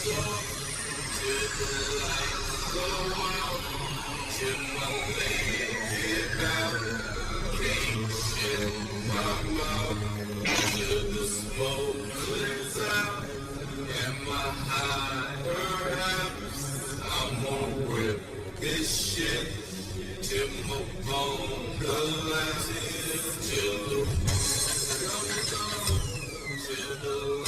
till the lights go out, till my leg get out. Can't shut my mouth till the smoke clears out. And my higher ups, I'm gonna rip this shit till my bone collapses, till the till the